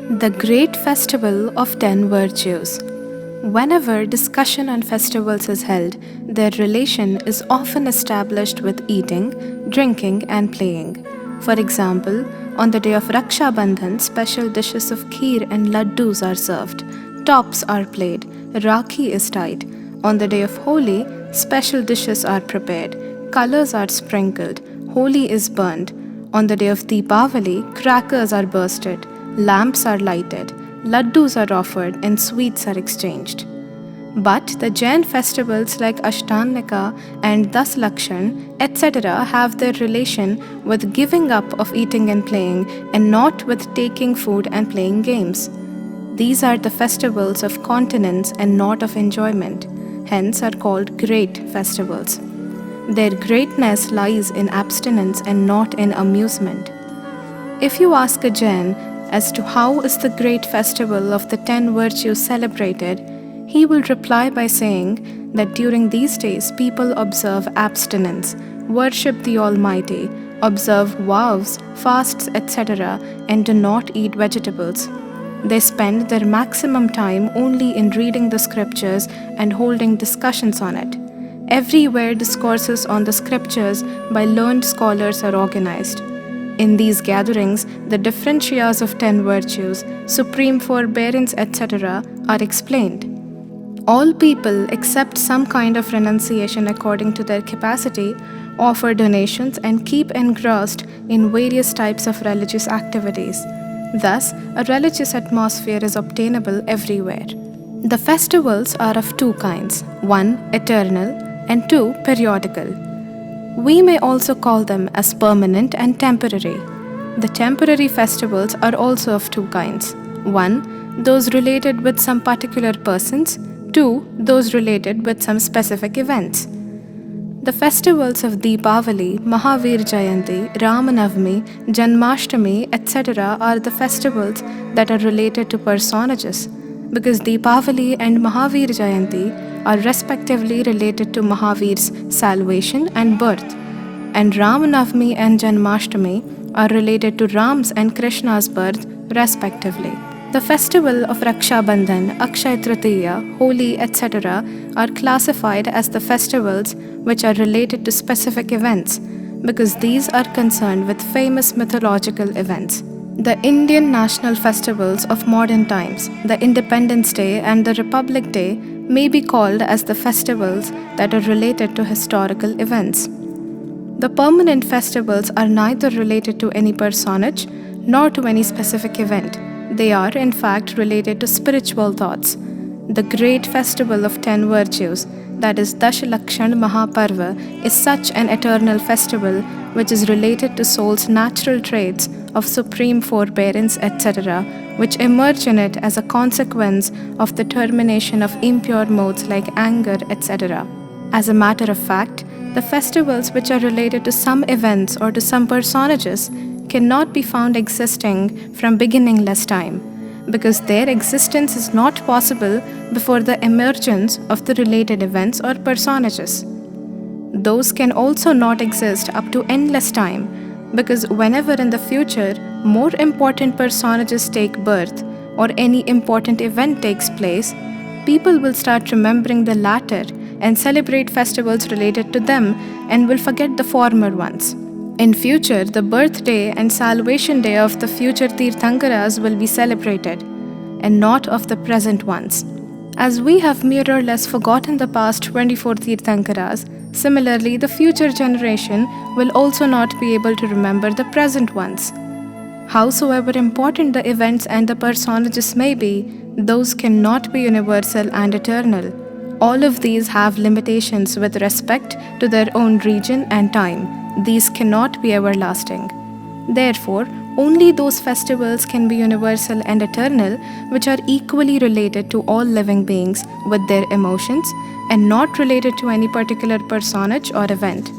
The Great Festival of 10 Virtues. Whenever discussion on festivals is held, their relation is often established with eating, drinking, and playing. For example, on the day of Raksha Bandhan, special dishes of kheer and laddus are served, tops are played, rakhi is tied. On the day of Holi, special dishes are prepared, colors are sprinkled, Holi is burned. On the day of Deepavali, crackers are bursted, lamps are lighted, laddus are offered, and sweets are exchanged. But the Jain festivals like Ashtanika and Dashlakshan, etc., have their relation with giving up of eating and playing, and not with taking food and playing games. These are the festivals of continence and not of enjoyment, hence are called great festivals. Their greatness lies in abstinence and not in amusement. If you ask a Jain as to how is the great festival of the 10 virtues celebrated, he will reply by saying that during these days people observe abstinence, worship the Almighty, observe vows, fasts, etc., and do not eat vegetables. They spend their maximum time only in reading the scriptures and holding discussions on it. Everywhere discourses on the scriptures by learned scholars are organized. In these gatherings, the differentias of 10 virtues, supreme forbearance, etc., are explained. All people accept some kind of renunciation according to their capacity, offer donations, and keep engrossed in various types of religious activities. Thus, a religious atmosphere is obtainable everywhere. The festivals are of two kinds, one eternal and two periodical. We may also call them as permanent and temporary. The temporary festivals are also of two kinds, one, those related with some particular persons, two, those related with some specific events. The festivals of Deepavali, Mahavir Jayanti, Ramanavami, Janmashtami, etc. are the festivals that are related to personages, because Deepavali and Mahavir Jayanti are respectively related to Mahavir's salvation and birth, and Ramanavami and Janmashtami are related to Ram's and Krishna's birth respectively. The festival of Raksha Bandhan, Akshaya Tritiya, Holi, etc. are classified as the festivals which are related to specific events, because these are concerned with famous mythological events. The Indian national festivals of modern times, the Independence Day and the Republic Day, may be called as the festivals that are related to historical events. The permanent festivals are neither related to any personage nor to any specific event. They are, in fact, related to spiritual thoughts. The great festival of 10 virtues, that is Dashlakshan Mahaparva, is such an eternal festival which is related to soul's natural traits of supreme forbearance, etc., which emerge in it as a consequence of the termination of impure modes like anger, etc. As a matter of fact, the festivals which are related to some events or to some personages cannot be found existing from beginningless time, because their existence is not possible before the emergence of the related events or personages. Those can also not exist up to endless time, because whenever in the future more important personages take birth or any important event takes place, people will start remembering the latter and celebrate festivals related to them and will forget the former ones. In future, the birthday and salvation day of the future Tirthankaras will be celebrated, and not of the present ones. As we have more or less forgotten the past 24 Tirthankaras, similarly the future generation will also not be able to remember the present ones. Howsoever important the events and the personages may be, those cannot be universal and eternal. All of these have limitations with respect to their own region and time. These cannot be everlasting. Therefore, only those festivals can be universal and eternal which are equally related to all living beings with their emotions and not related to any particular personage or event.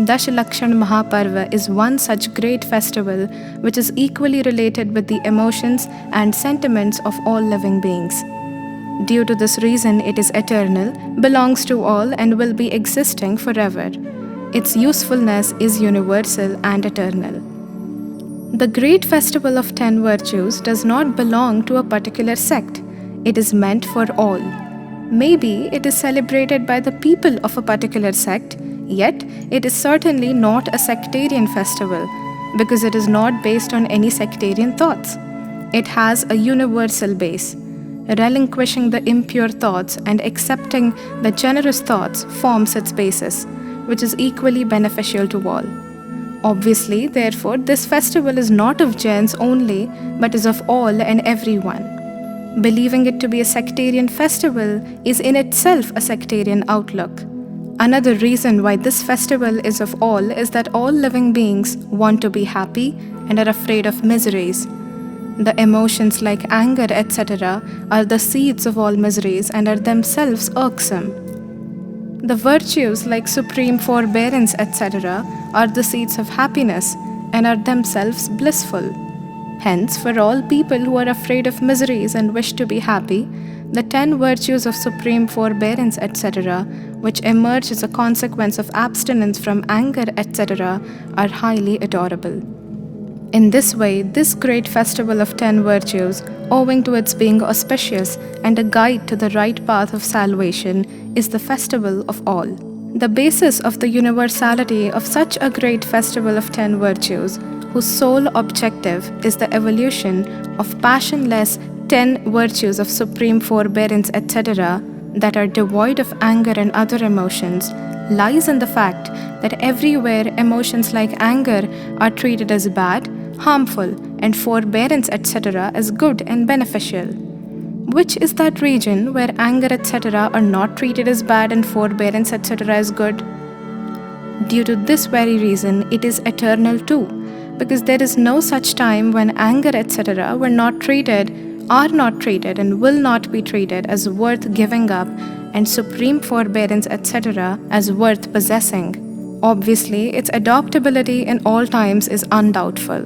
Dashlakshan Mahaparva is one such great festival which is equally related with the emotions and sentiments of all living beings. Due to this reason, it is eternal, belongs to all, and will be existing forever. Its usefulness is universal and eternal. The great festival of 10 virtues does not belong to a particular sect. It is meant for all. Maybe it is celebrated by the people of a particular sect, yet it is certainly not a sectarian festival because it is not based on any sectarian thoughts. It has a universal base. Relinquishing the impure thoughts and accepting the generous thoughts forms its basis, which is equally beneficial to all. Obviously, therefore, this festival is not of Jains only, but is of all and everyone. Believing it to be a sectarian festival is in itself a sectarian outlook. Another reason why this festival is of all is that all living beings want to be happy and are afraid of miseries. The emotions like anger, etc., are the seeds of all miseries and are themselves irksome. The virtues like supreme forbearance, etc., are the seeds of happiness and are themselves blissful. Hence, for all people who are afraid of miseries and wish to be happy, the 10 virtues of supreme forbearance, etc., which emerge as a consequence of abstinence from anger, etc., are highly adorable. In this way, this great festival of 10 virtues, owing to its being auspicious and a guide to the right path of salvation, is the festival of all. The basis of the universality of such a great festival of 10 virtues, whose sole objective is the evolution of passionless 10 virtues of supreme forbearance, etc., that are devoid of anger and other emotions, lies in the fact that everywhere emotions like anger are treated as bad, harmful, and forbearance, etc., as good and beneficial. Which is that region where anger, etc., are not treated as bad and forbearance, etc., as good? Due to this very reason, it is eternal too, because there is no such time when anger, etc., are not treated, and will not be treated as worth giving up, and supreme forbearance, etc., as worth possessing. Obviously, its adoptability in all times is undoubtful.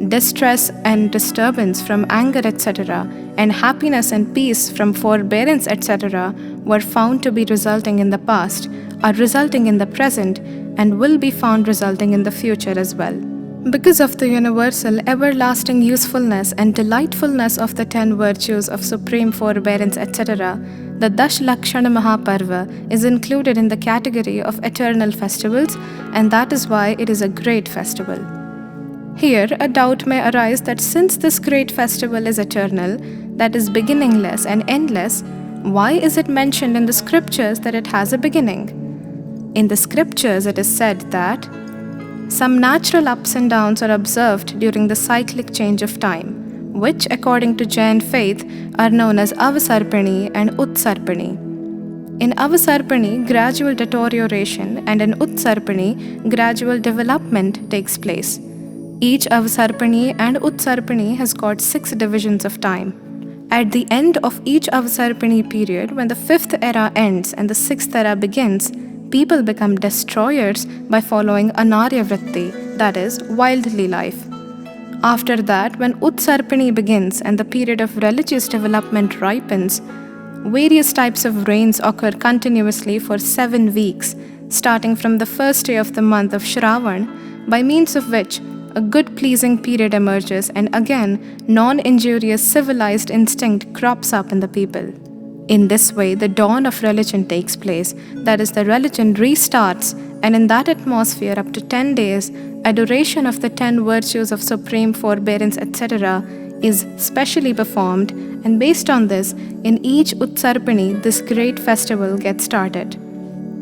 Distress and disturbance from anger, etc., and happiness and peace from forbearance, etc., were found to be resulting in the past, are resulting in the present, and will be found resulting in the future as well. Because of the universal, everlasting usefulness and delightfulness of the 10 virtues of supreme forbearance, etc., the Dashlakshan Mahaparva is included in the category of eternal festivals, and that is why it is a great festival. Here, a doubt may arise that since this great festival is eternal, that is beginningless and endless, why is it mentioned in the scriptures that it has a beginning? In the scriptures, it is said that some natural ups and downs are observed during the cyclic change of time, which, according to Jain faith, are known as Avasarpani and Utsarpani. In Avasarpani, gradual deterioration, and in Utsarpani, gradual development takes place. Each Avasarpani and Utsarpani has got 6 divisions of time. At the end of each Avasarpani period, when the 5th era ends and the 6th era begins, people become destroyers by following Anarya Vritti, that is, wildly life. After that, when Utsarpani begins and the period of religious development ripens, various types of rains occur continuously for 7 weeks, starting from the first day of the month of Shravan, by means of which a good pleasing period emerges and again non-injurious civilized instinct crops up in the people. In this way, the dawn of religion takes place, that is, the religion restarts, and in that atmosphere up to 10 days, adoration of the 10 virtues of supreme forbearance, etc., is specially performed, and based on this, in each Utsarpani, this great festival gets started.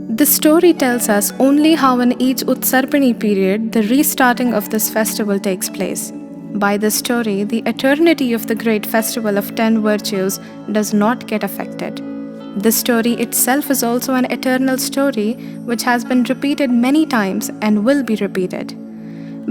The story tells us only how in each Utsarpani period the restarting of this festival takes place. By this story, the eternity of the great festival of 10 virtues does not get affected. This story itself is also an eternal story which has been repeated many times and will be repeated.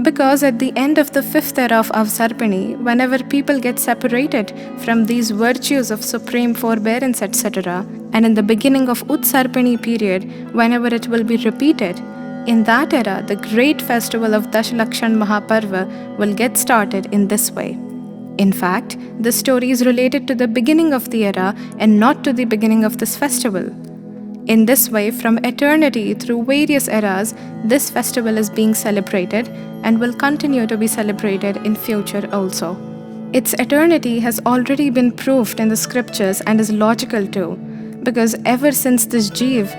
Because at the end of the 5th era of Avasarpani, whenever people get separated from these virtues of supreme forbearance, etc., and in the beginning of Utsarpani period, whenever it will be repeated, in that era, the great festival of Dashlakshan Mahaparva will get started in this way. In fact, this story is related to the beginning of the era and not to the beginning of this festival. In this way, from eternity through various eras, this festival is being celebrated and will continue to be celebrated in future also. Its eternity has already been proved in the scriptures and is logical too, because ever since this Jeev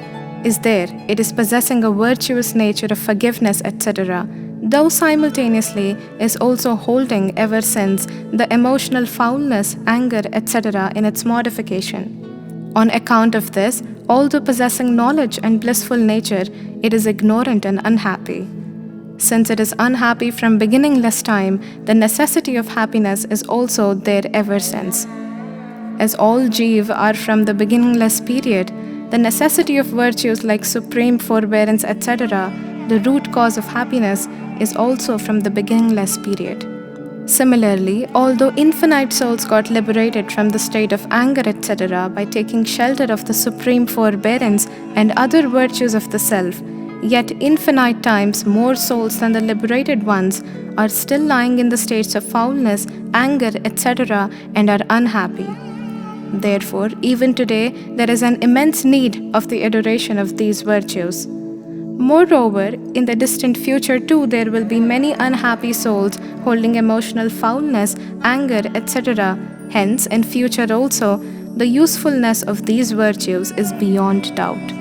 is there, it is possessing a virtuous nature of forgiveness, etc., though simultaneously is also holding ever since the emotional foulness, anger, etc. in its modification. On account of this, although possessing knowledge and blissful nature, it is ignorant and unhappy. Since it is unhappy from beginningless time, the necessity of happiness is also there ever since. As all Jeev are from the beginningless period, the necessity of virtues like supreme forbearance, etc., the root cause of happiness, is also from the beginningless period. Similarly, although infinite souls got liberated from the state of anger, etc., by taking shelter of the supreme forbearance and other virtues of the self, yet infinite times more souls than the liberated ones are still lying in the states of foulness, anger, etc., and are unhappy. Therefore, even today, there is an immense need of the adoration of these virtues. Moreover, in the distant future too, there will be many unhappy souls holding emotional foulness, anger, etc. Hence, in future also, the usefulness of these virtues is beyond doubt.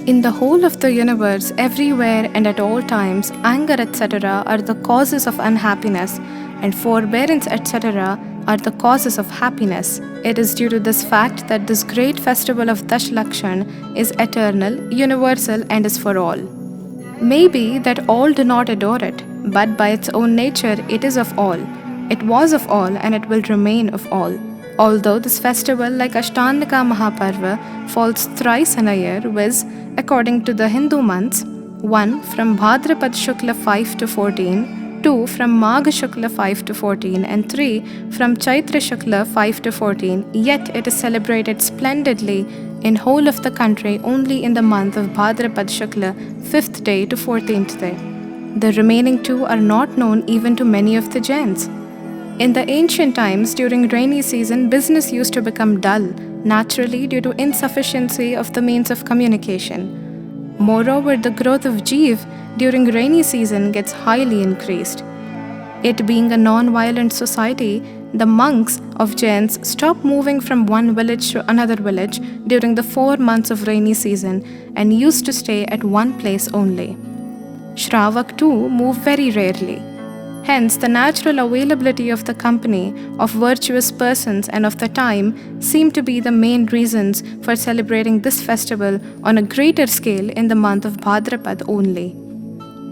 In the whole of the universe, everywhere and at all times, anger, etc. are the causes of unhappiness, and forbearance, etc. are the causes of happiness. It is due to this fact that this great festival of Dashlakshan is eternal, universal, and is for all. Maybe that all do not adore it, but by its own nature it is of all. It was of all and it will remain of all. Although this festival, like Ashtanga Mahaparva, falls thrice in a year, viz., according to the Hindu months, 1 from Bhadrapad Shukla 5 to 14, 2 from Magha Shukla 5 to 14, and 3 from Chaitra Shukla 5 to 14, yet it is celebrated splendidly in whole of the country only in the month of Bhadrapad Shukla, 5th day to 14th day. The remaining 2 are not known even to many of the Jains. In the ancient times, during rainy season, business used to become dull, naturally due to insufficiency of the means of communication. Moreover, the growth of Jeev during rainy season gets highly increased. It being a non-violent society, the monks of Jains stop moving from one village to another village during the 4 months of rainy season and used to stay at one place only. Shravak too move very rarely. Hence, the natural availability of the company of virtuous persons and of the time seem to be the main reasons for celebrating this festival on a greater scale in the month of Bhadrapad only.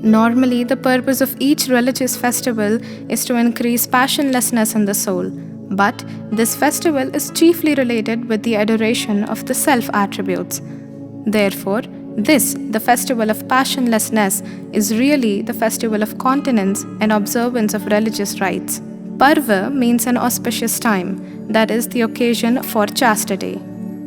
Normally, the purpose of each religious festival is to increase passionlessness in the soul, but this festival is chiefly related with the adoration of the self-attributes. Therefore, this, the festival of passionlessness, is really the festival of continence and observance of religious rites. Parva means an auspicious time, that is, the occasion for chastity.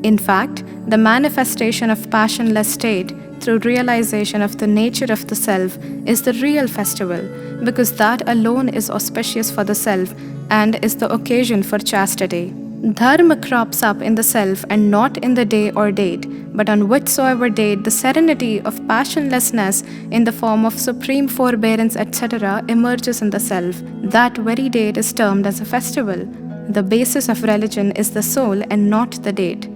In fact, the manifestation of passionless state through realization of the nature of the self is the real festival, because that alone is auspicious for the self and is the occasion for chastity. Dharma crops up in the self and not in the day or date, but on whichsoever date the serenity of passionlessness in the form of supreme forbearance, etc., emerges in the self, that very date is termed as a festival. The basis of religion is the soul and not the date.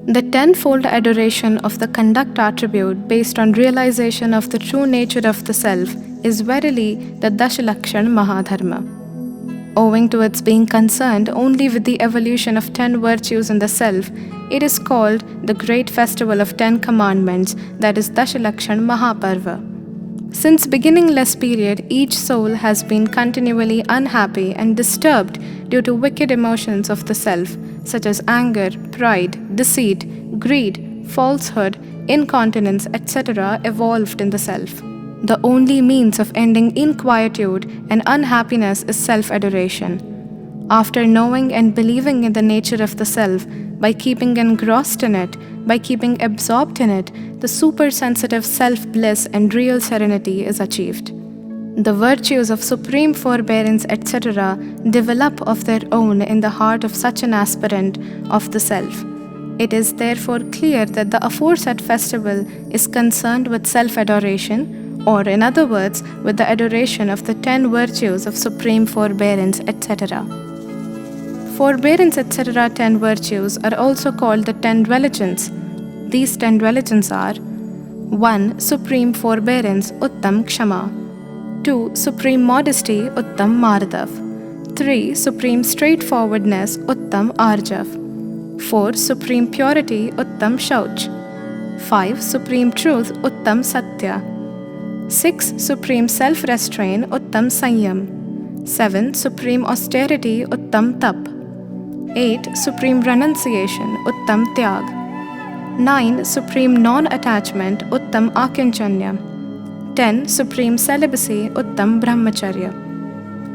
The tenfold adoration of the conduct attribute based on realization of the true nature of the self is verily the Dashlakshan Mahadharma. Owing to its being concerned only with the evolution of 10 virtues in the self, it is called the great festival of 10 commandments, that is Dashlakshan Mahaparva. Since beginningless period, each soul has been continually unhappy and disturbed due to wicked emotions of the self, such as anger, pride, deceit, greed, falsehood, incontinence, etc., evolved in the self. The only means of ending inquietude and unhappiness is self-adoration. After knowing and believing in the nature of the self, by keeping engrossed in it, by keeping absorbed in it, the supersensitive self-bliss and real serenity is achieved. The virtues of supreme forbearance, etc., develop of their own in the heart of such an aspirant of the self. It is therefore clear that the aforesaid festival is concerned with self-adoration, or in other words, with the adoration of the 10 virtues of supreme forbearance, etc. Forbearance, etc. 10 virtues are also called the 10 religions. These 10 religions are: 1. Supreme forbearance, Uttam Kshama. 2. Supreme modesty, Uttam Mardav. 3. Supreme straightforwardness, Uttam Arjav. 4. Supreme purity, Uttam Shauch. 5. Supreme truth, Uttam Satya. 6. Supreme self-restraint, Uttam Sanyam. 7. Supreme austerity, Uttam Tap. 8. Supreme renunciation, Uttam Tyag. 9. Supreme non-attachment, Uttam Akinchanya. 10. Supreme celibacy, Uttam Brahmacharya.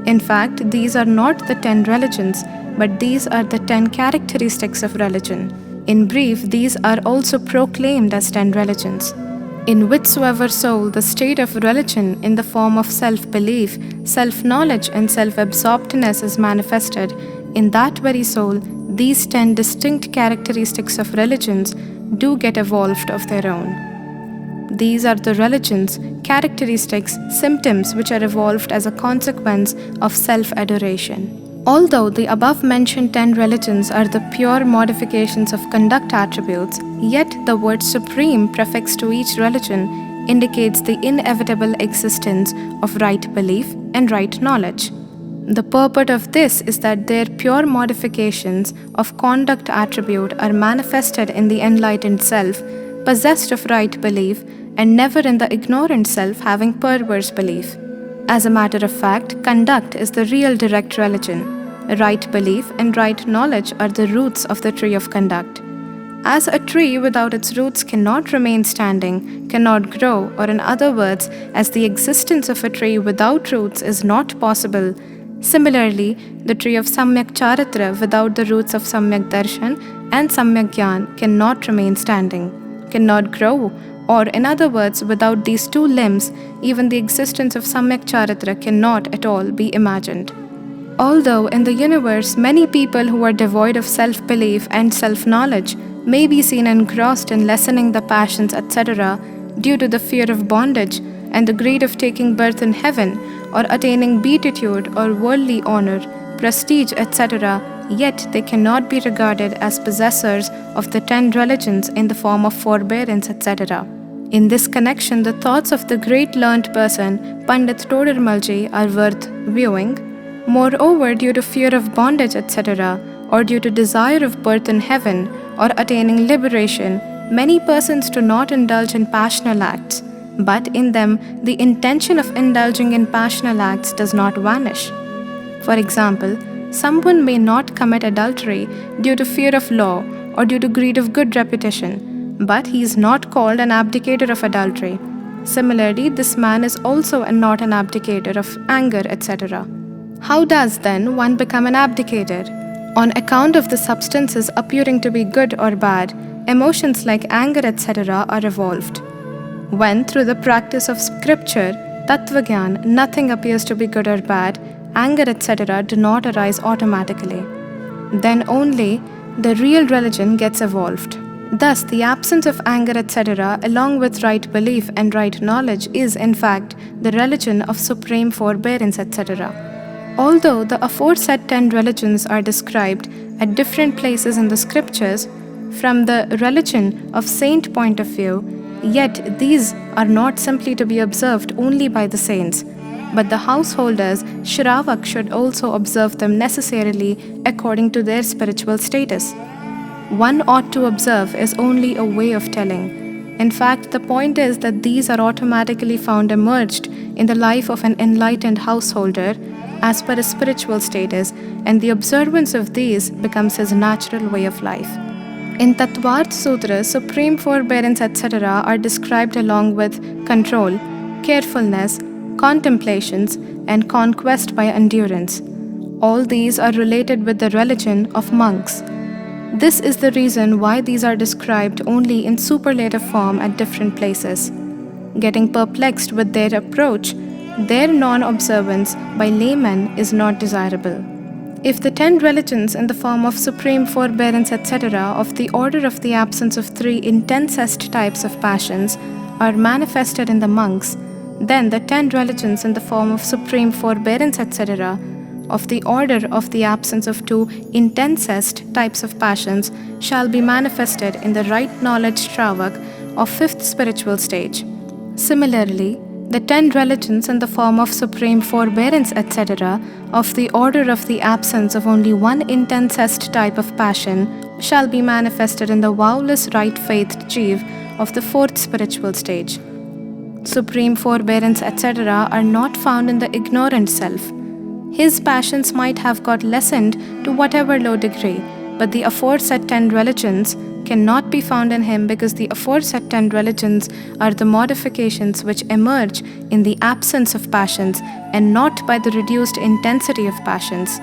In fact, these are not the 10 religions, but these are the 10 characteristics of religion. In brief, these are also proclaimed as 10 religions. In whichsoever soul the state of religion in the form of self-belief, self-knowledge and self-absorptness is manifested, in that very soul, these 10 distinct characteristics of religions do get evolved of their own. These are the religions, characteristics, symptoms which are evolved as a consequence of self-adoration. Although the above-mentioned 10 religions are the pure modifications of conduct attributes, yet the word supreme prefixed to each religion indicates the inevitable existence of right belief and right knowledge. The purport of this is that their pure modifications of conduct attribute are manifested in the enlightened self, possessed of right belief, and never in the ignorant self having perverse belief. As a matter of fact, conduct is the real direct religion. Right belief and right knowledge are the roots of the tree of conduct. As a tree without its roots cannot remain standing, cannot grow, or in other words, as the existence of a tree without roots is not possible, similarly, the tree of Samyak Charitra without the roots of Samyak Darshan and Samyak Gyan cannot remain standing, cannot grow, or in other words, without these two limbs, even the existence of Samyak Charitra cannot at all be imagined. Although in the universe many people who are devoid of self-belief and self-knowledge may be seen engrossed in lessening the passions, etc., due to the fear of bondage and the greed of taking birth in heaven, or attaining beatitude or worldly honor, prestige, etc., yet they cannot be regarded as possessors of the 10 religions in the form of forbearance, etc. In this connection, the thoughts of the great learned person, Pandit Todarmal are worth viewing. Moreover, due to fear of bondage, etc., or due to desire of birth in heaven, or attaining liberation, many persons do not indulge in passional acts, but in them the intention of indulging in passional acts does not vanish. For example, someone may not commit adultery due to fear of law or due to greed of good reputation, but he is not called an abdicator of adultery. Similarly, this man is also not an abdicator of anger, etc. How does then one become an abdicator? On account of the substances appearing to be good or bad, emotions like anger, etc. are evolved. When through the practice of scripture, Tattvagyan, nothing appears to be good or bad, anger, etc. do not arise automatically. Then only the real religion gets evolved. Thus, the absence of anger, etc., along with right belief and right knowledge is, in fact, the religion of supreme forbearance, etc. Although the aforesaid 10 religions are described at different places in the scriptures, from the religion of saint point of view, yet these are not simply to be observed only by the saints, but the householders, Shravak, should also observe them necessarily according to their spiritual status. One ought to observe is only a way of telling. In fact, the point is that these are automatically found emerged in the life of an enlightened householder as per his spiritual status, and the observance of these becomes his natural way of life. In Tattvarth Sutra, supreme forbearance, etc. are described along with control, carefulness, contemplations, and conquest by endurance. All these are related with the religion of monks. This is the reason why these are described only in superlative form at different places. Getting perplexed with their approach, their non-observance by laymen is not desirable. If the 10 religions in the form of supreme forbearance, etc., of the order of the absence of 3 intensest types of passions are manifested in the monks, then the 10 religions in the form of supreme forbearance, etc., of the order of the absence of 2 intensest types of passions shall be manifested in the right knowledge Shravak of 5th spiritual stage. Similarly, the 10 religions in the form of supreme forbearance, etc., of the order of the absence of only 1 intensest type of passion shall be manifested in the vowless right faith Jeev of the 4th spiritual stage. Supreme forbearance, etc., are not found in the ignorant self. His passions might have got lessened to whatever low degree, but the aforesaid 10 religions cannot be found in him because the aforesaid 10 religions are the modifications which emerge in the absence of passions and not by the reduced intensity of passions.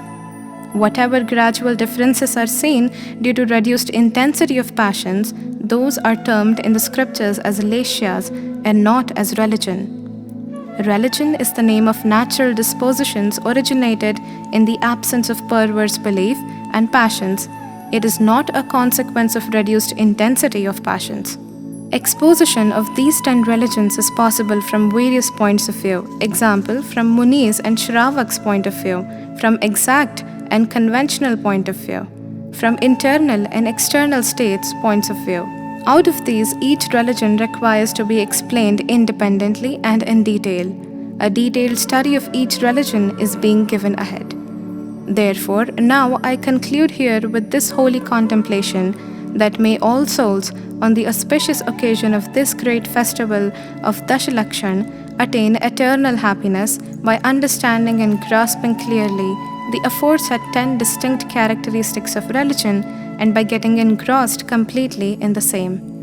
Whatever gradual differences are seen due to reduced intensity of passions, those are termed in the scriptures as leshyas and not as religion. Religion is the name of natural dispositions originated in the absence of perverse belief and passions. It is not a consequence of reduced intensity of passions. Exposition of these 10 religions is possible from various points of view. Example, from Muni's and Shravak's point of view, from exact and conventional point of view, from internal and external states points of view. Out of these, each religion requires to be explained independently and in detail. A detailed study of each religion is being given ahead. Therefore, now I conclude here with this holy contemplation that may all souls, on the auspicious occasion of this great festival of Dashlakshan, attain eternal happiness by understanding and grasping clearly the aforesaid 10 distinct characteristics of religion and by getting engrossed completely in the same.